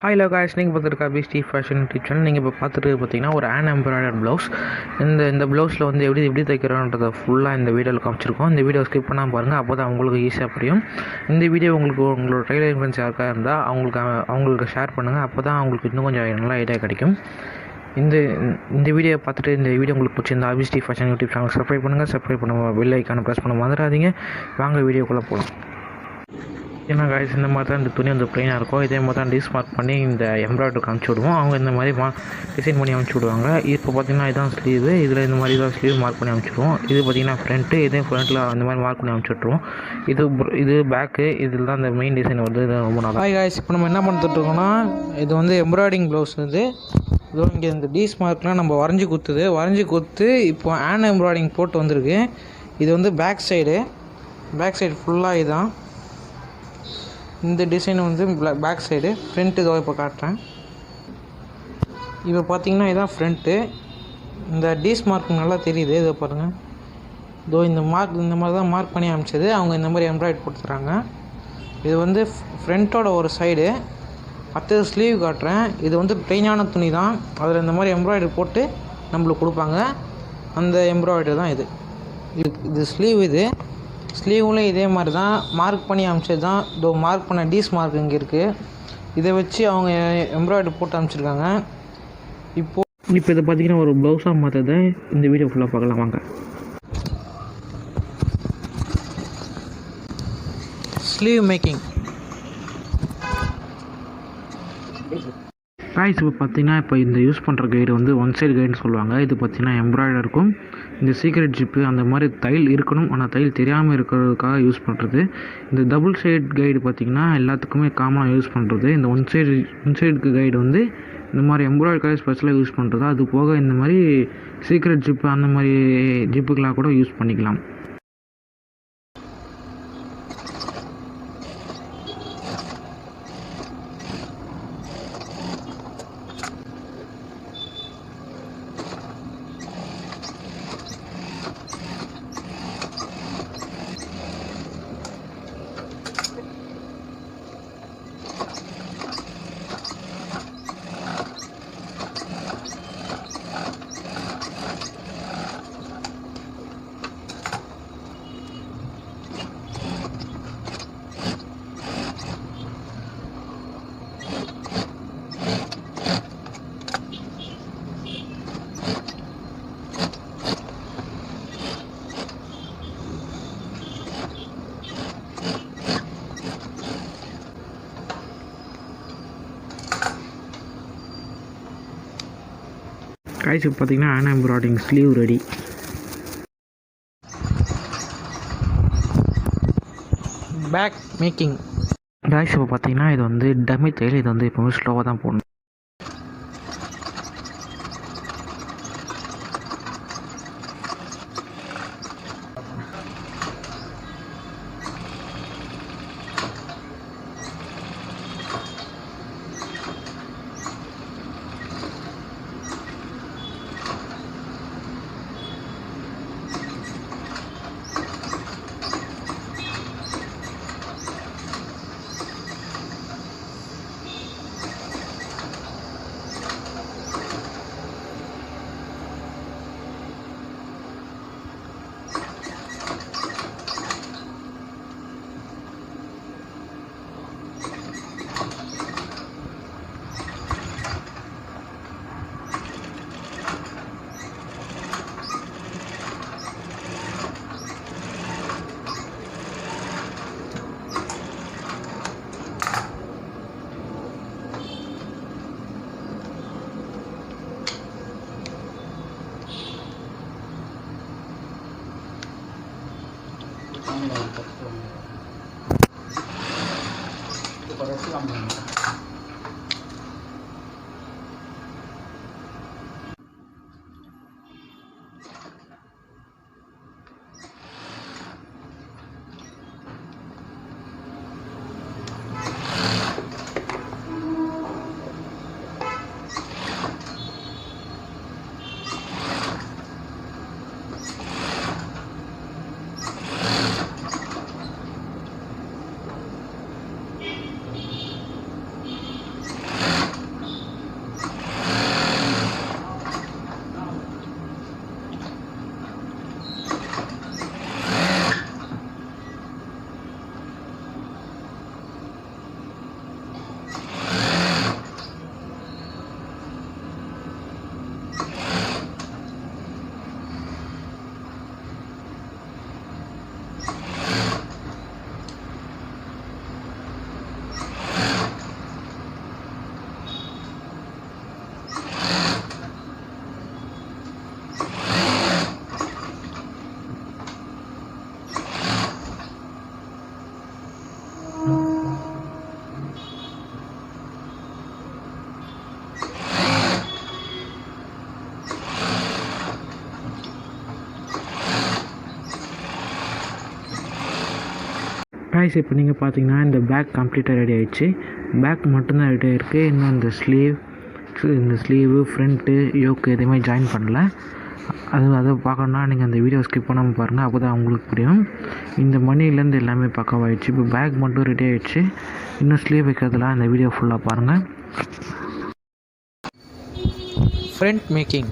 Hi low guys, நீங்கள் பார்த்துருக்கா பிஸ்டி fashion YouTube channel. நீங்கள் இப்போ பார்த்துட்டு பார்த்தீங்கன்னா ஒரு ஹேண்ட் எம்ப்ராய்டர்ட் ப்ளவுஸ். இந்த ப்ளவுஸில் வந்து எப்படி தைக்கிறோன்றதை ஃபுல்லாக இந்த வீடியோவில் காமிச்சிருக்கோம். இந்த வீடியோ ஸ்கிப் பண்ணாமல் பாருங்கள், அப்போ தான் உங்களுக்கு ஈஸியாக புரியும். இந்த வீடியோ உங்களோட டெய்லரிங் ஃப்ரெண்ட்ஸ் யாருக்காக இருந்தால் அவங்களுக்கு ஷேர் பண்ணுங்கள், அப்போ தான் அவங்களுக்கு இன்னும் கொஞ்சம் நல்லா ஐடியா கிடைக்கும். இந்த வீடியோ பார்த்துட்டு இந்த வீடியோ உங்களுக்கு பிடிச்சிருந்தா பிஸ்டி ஃபேஷன் யூடியூப் சேனல் சப்ஸ்கிரைப் பண்ணுங்கள். சப்ஸ்கிரைப் பண்ண பெல் ஐக்கானை ப்ரெஸ் பண்ண மறந்துடாதீங்க. வாங்க வீடியோக்குள்ளே போகலாம். ஏன்னா காய்ஸ், இந்த மாதிரி தான் இந்த துணி வந்து ப்ளைனாக இருக்கும். இதே மாதிரி தான் டிஸ் மார்க் பண்ணி இந்த எம்ப்ராய்டருக்கு அனுப்பிச்சி விடுவோம். அவங்க இந்த மாதிரி டிசைன் பண்ணி அனுப்பிச்சி விடுவாங்க. இப்போ பார்த்திங்கன்னா இதுதான் ஸ்லீவு. இதில் இந்த மாதிரி தான் ஸ்லீவ் மார்க் பண்ணி அனுப்பிச்சிடுவோம். இது பார்த்திங்கன்னா ஃப்ரண்ட்டு, இதே ஃப்ரண்ட்டில் அந்த மாதிரி மார்க் பண்ணி அனுப்பிச்சி விட்ருவோம். இது பேக்கு. இதில் தான் இந்த மெயின் டிசைன் வந்து ரொம்ப நல்லா. ஹாய் காய்ஸ், இப்போ நம்ம என்ன பண்ணிட்டுருக்கோம்னா, இது வந்து எம்ப்ராய்டிங் ப்ளவுஸ். இதோ இங்கே இந்த டீஸ் மார்க்லாம் நம்ம வரைஞ்சி கொடுத்து இப்போ ஹேண்ட் எம்ப்ராய்டிங் போட்டு வந்திருக்கு. இது வந்து பேக் சைடு ஃபுல்லாக இதுதான். இந்த டிசைன் வந்து பேக் சைடு. ஃப்ரண்ட்டு இதோ இப்போ காட்டுறேன். இப்போ பார்த்தீங்கன்னா இதுதான் ஃப்ரண்ட்டு. இந்த டீஸ் மார்க் நல்லா தெரியுது. இதை பாருங்கள். இதோ இந்த மாதிரி தான் மார்க் பண்ணி அனுப்பிச்சது. அவங்க இந்த மாதிரி எம்ப்ராய்டரி கொடுத்துறாங்க. இது வந்து ஃப்ரண்ட்டோட ஒரு சைடு. அடுத்தது ஸ்லீவ் காட்டுறேன். இது வந்து ப்ளைனான துணி தான். அதில் இந்த மாதிரி எம்ப்ராய்டரி போட்டு நம்மளுக்கு கொடுப்பாங்க. அந்த எம்ப்ராய்டரி தான் இது ஸ்லீவ். ஸ்லீவ்லேயும் இதே மாதிரி தான் மார்க் பண்ணி அனுப்பிச்சது தான். இதோ மார்க் பண்ண டீஸ் மார்க் இங்கே இருக்குது. இதை வச்சு அவங்க எம்ப்ராய்டரி போட்டு அனுப்பிச்சிருக்காங்க. இப்போ இதை பார்த்திங்கன்னா ஒரு ப்ளவுஸாக மாற்றதை இந்த வீடியோ ஃபுல்லாக பார்க்கலாம் வாங்க. Sleeve making guys. இப்போ பார்த்தீங்கன்னா இந்த யூஸ் பண்ணுற கைடு வந்து ஒன் சைடு கைடுன்னு சொல்லுவாங்க. இது பார்த்திங்கன்னா எம்ப்ராய்டருக்கும் இந்த சீக்ரெட் ஜிப்பு அந்த மாதிரி தையல் இருக்கணும், ஆனால் தையல் தெரியாமல் இருக்கிறதுக்காக யூஸ் பண்ணுறது. இந்த டபுள் சைடு கைடு பார்த்திங்கன்னா எல்லாத்துக்குமே காமனாக யூஸ் பண்ணுறது. இந்த ஒன் சைடுக்கு கைடு வந்து இந்த மாதிரி எம்ப்ராய்டரிக்காக ஸ்பெஷலாக யூஸ் பண்ணுறது. அது போக இந்த மாதிரி சீக்ரெட் ஜிப்பு அந்த மாதிரி ஜிப்புக்கெலாம் கூட யூஸ் பண்ணிக்கலாம். காய்ஸ், இப்போ பார்த்தீங்கன்னா hand embroidering sleeve ready. Bag making guys. இப்போ பார்த்தீங்கன்னா இது வந்து டம்மி தையல். இது வந்து எப்போவுமே ஸ்லோவாக தான் போடணும். காய்ஸ் இப்போ நீங்கள் பார்த்தீங்கன்னா இந்த பேக் கம்ப்ளீட்டாக ரெடி ஆகிடுச்சு. பேக் மட்டும்தான் ரெடி ஆகிருக்கு. இன்னும் இந்த ஸ்லீவு ஃப்ரண்ட்டு யோக்கு எதுவுமே ஜாயின் பண்ணல. அதை பார்க்கணுன்னா நீங்கள் அந்த வீடியோ ஸ்கிப் பண்ணாமல் பாருங்கள், அப்போ தான் உங்களுக்கு புரியும். இந்த மணிலேருந்து எல்லாமே பக்கவாகிடுச்சு. இப்போ பேக் மட்டும் ரெடி ஆகிடுச்சு. இன்னும் ஸ்லீவ் வைக்கிறதுலாம் இந்த வீடியோ ஃபுல்லாக பாருங்கள். Front making.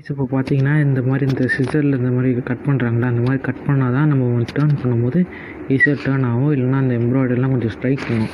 இப்போ பார்த்தீங்கன்னா இந்த சிசரில் இந்த மாதிரி கட் பண்ணுறாங்களா, அந்த மாதிரி கட் பண்ணால் தான் நம்ம டேர்ன் பண்ணும்போது ஈஸியாக டேர்ன் ஆகும். இல்லைன்னா அந்த எம்ப்ராய்டரிலாம் கொஞ்சம் ஸ்ட்ரைக் பண்ணும்.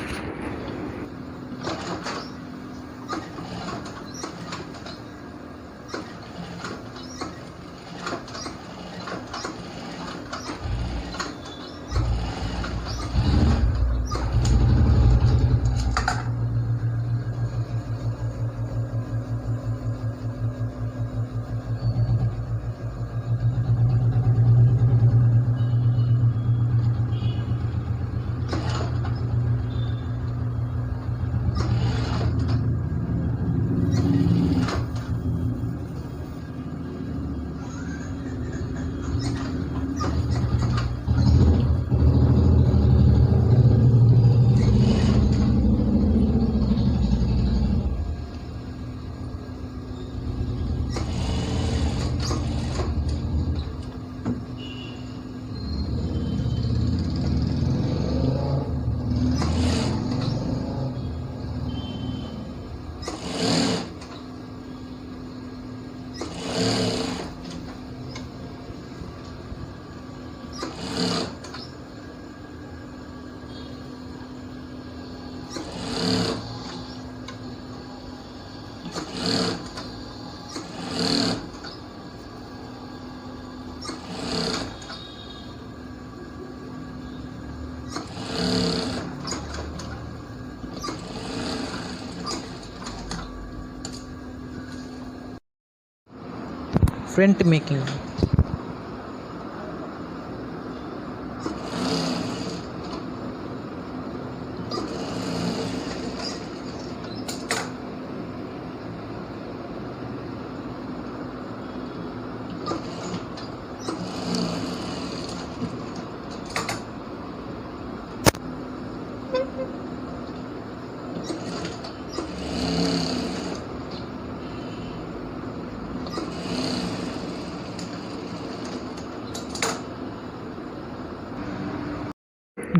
Front making.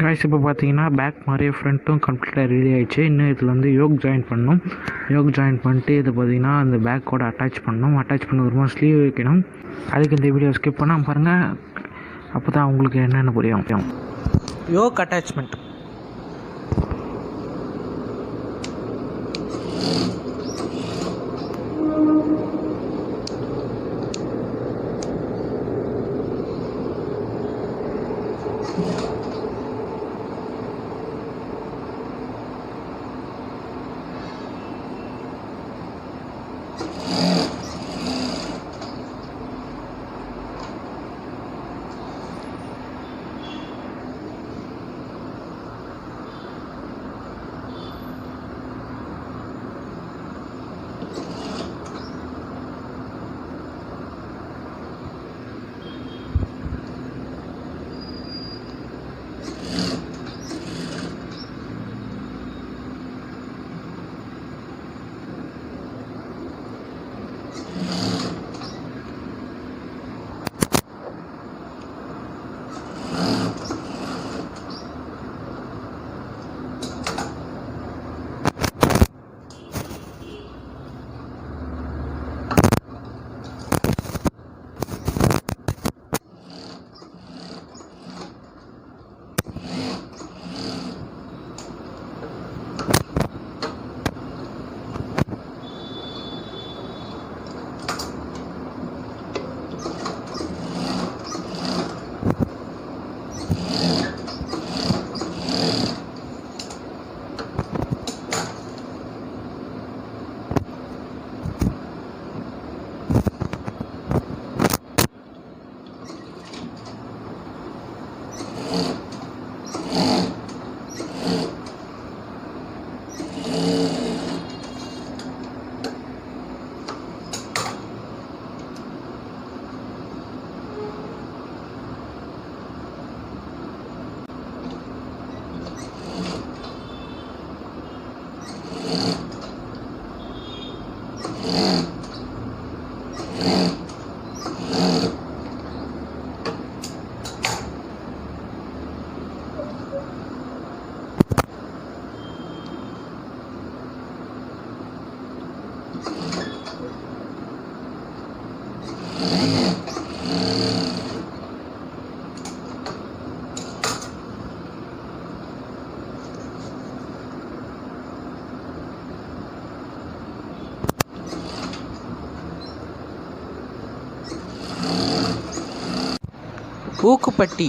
காய்ஸ் இப்போ பார்த்தீங்கன்னா பேக் மாதிரியே ஃப்ரண்ட்டும் கம்ப்ளீட்டாக ரெடி ஆகிடுச்சு. இன்னும் இதில் வந்து யோக் ஜாயின் பண்ணணும். யோக் ஜாயின் பண்ணிட்டு இதை பார்த்தீங்கன்னா அந்த பேக்கோட அட்டாச் பண்ணணும். அட்டாச் பண்ண ஒரு மாதிரி ஸ்லீவ் வைக்கணும். அதுக்கு இந்த வீடியோ ஸ்கிப் பண்ணால் பாருங்கள், அப்போ தான் உங்களுக்கு என்னென்ன புரியும். Yoke attachment. ஊக்குப்பட்டி,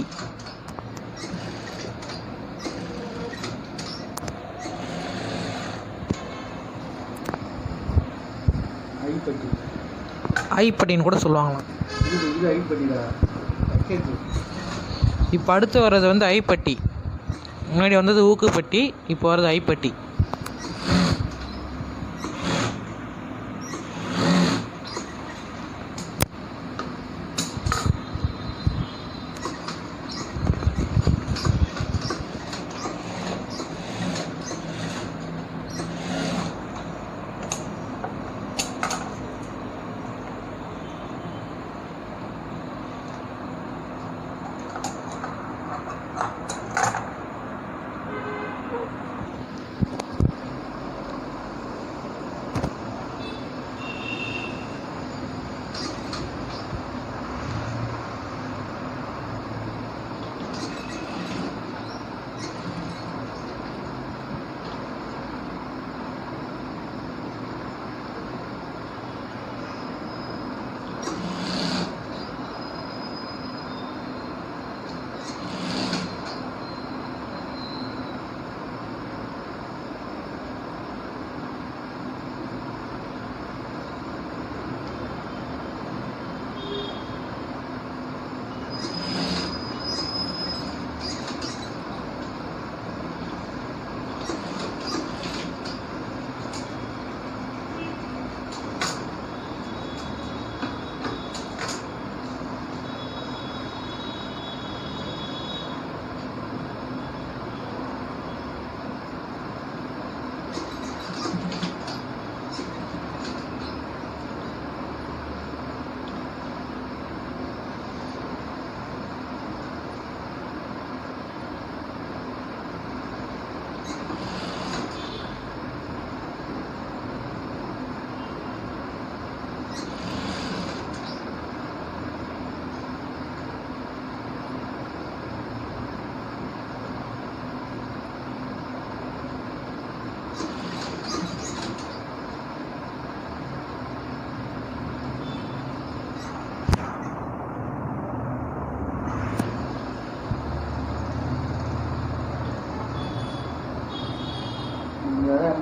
ஐப்பட்டின்னு கூட சொல்லுவாங்களாம். இப்போ அடுத்து வர்றது வந்து ஐப்பட்டி. முன்னாடி வந்தது ஊக்குப்பட்டி, இப்போ வர்றது ஐப்பட்டி.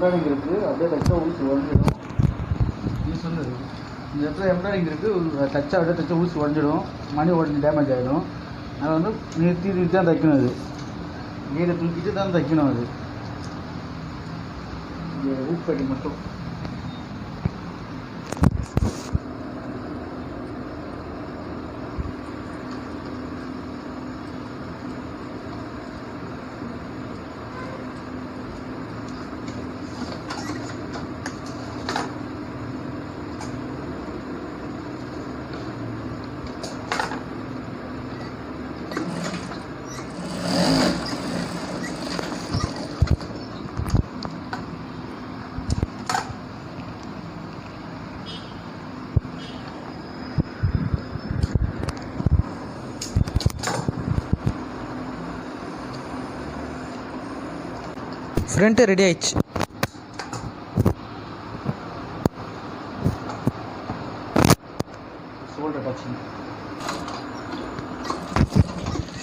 எம்ப்ராய்டிங் இருக்குது, அப்படியே தச்சா ஊசி உடஞ்சிடும். நீ சொன்னது இந்த இடத்துல எம்ப்ராய்டிங் இருக்குது, தச்சா அப்படியே தச்சா ஊசி உடஞ்சிடும், மணி உடஞ்சி டேமேஜ் ஆகிடும். அதை வந்து நிறுத்தி தான் தைக்கணும். அது நீரை தூக்கிட்டு தான் தைக்கணும். அது ஊப்படி மட்டும் ஃப்ரண்ட்டு ரெடி ஆயிடுச்சு.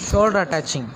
Shoulder attaching.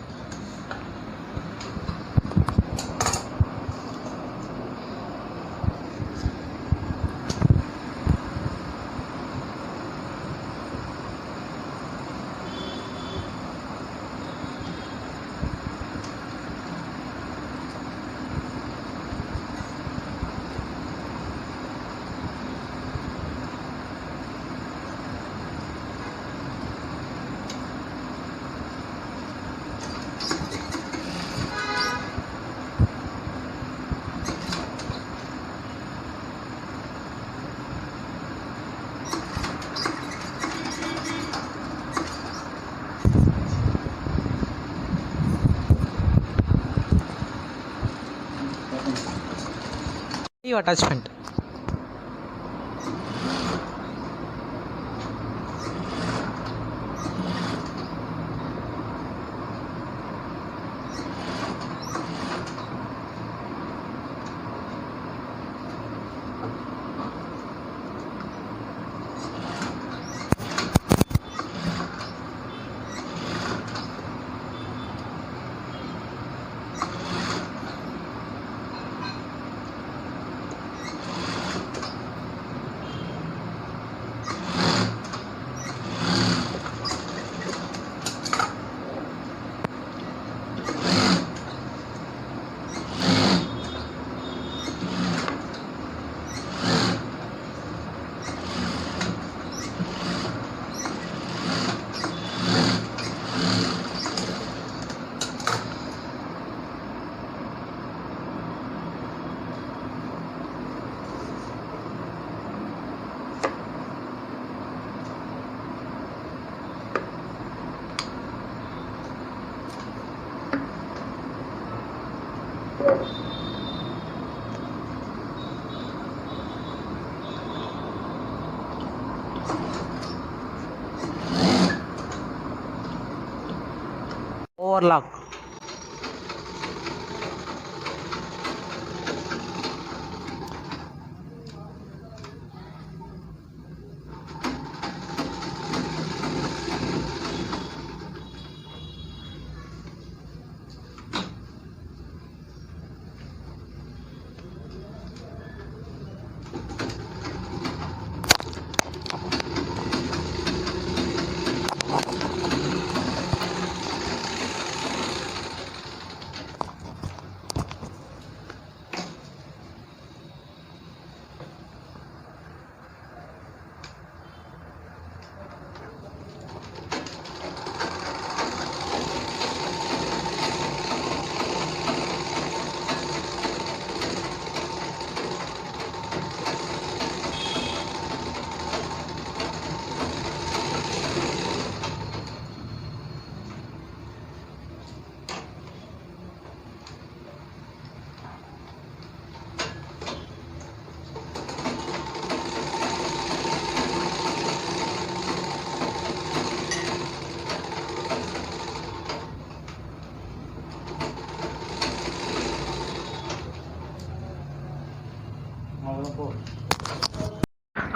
attachment. Overlock.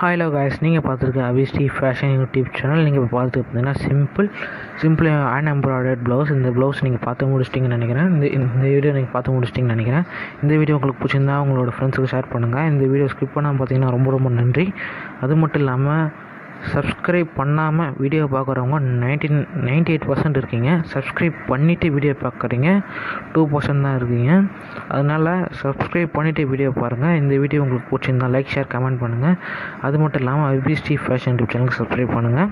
Hello guys, நீங்கள் பார்த்துருக்க அபிஸ்டி ஃபேஷன் யூடியூப் சேனல். நீங்கள் இப்போ பார்த்துட்டு பார்த்தீங்கன்னா சிம்பிள் ஹேண்ட் எம்ப்ராய்டர்ட் ப்ளவுஸ். இந்த ப்ளவுஸ் நீங்கள் பார்த்து முடிச்சிட்டிங்கன்னு நினைக்கிறேன். இந்த வீடியோ நீங்கள் பார்த்து முடிச்சிட்டிங்கன்னு நினைக்கிறேன். இந்த வீடியோ உங்களுக்கு பிடிச்சிருந்தா உங்களோட ஃப்ரெண்ட்ஸுக்கு ஷேர் பண்ணுங்கள். இந்த வீடியோ ஸ்கிப் பண்ணாமல் பார்த்தீங்கன்னா ரொம்ப ரொம்ப நன்றி. அது மட்டும் இல்லாமல் சப்ஸ்கிரைப் பண்ணாமல் வீடியோ பார்க்குறவங்க 98% இருக்கீங்க. சப்ஸ்கிரைப் பண்ணிவிட்டு வீடியோ பார்க்குறீங்க 2% தான் இருக்கீங்க. அதனால் சப்ஸ்கிரைப் பண்ணிவிட்டு வீடியோ பாருங்கள். இந்த வீடியோ உங்களுக்கு பிடிச்சிருந்தா லைக், ஷேர், கமெண்ட் பண்ணுங்கள். அது மட்டும் இல்லாமல் அபிஸ்டி ஃபேஷன் யூடியூப் சேனலுக்கு சப்ஸ்கிரைப் பண்ணுங்கள்.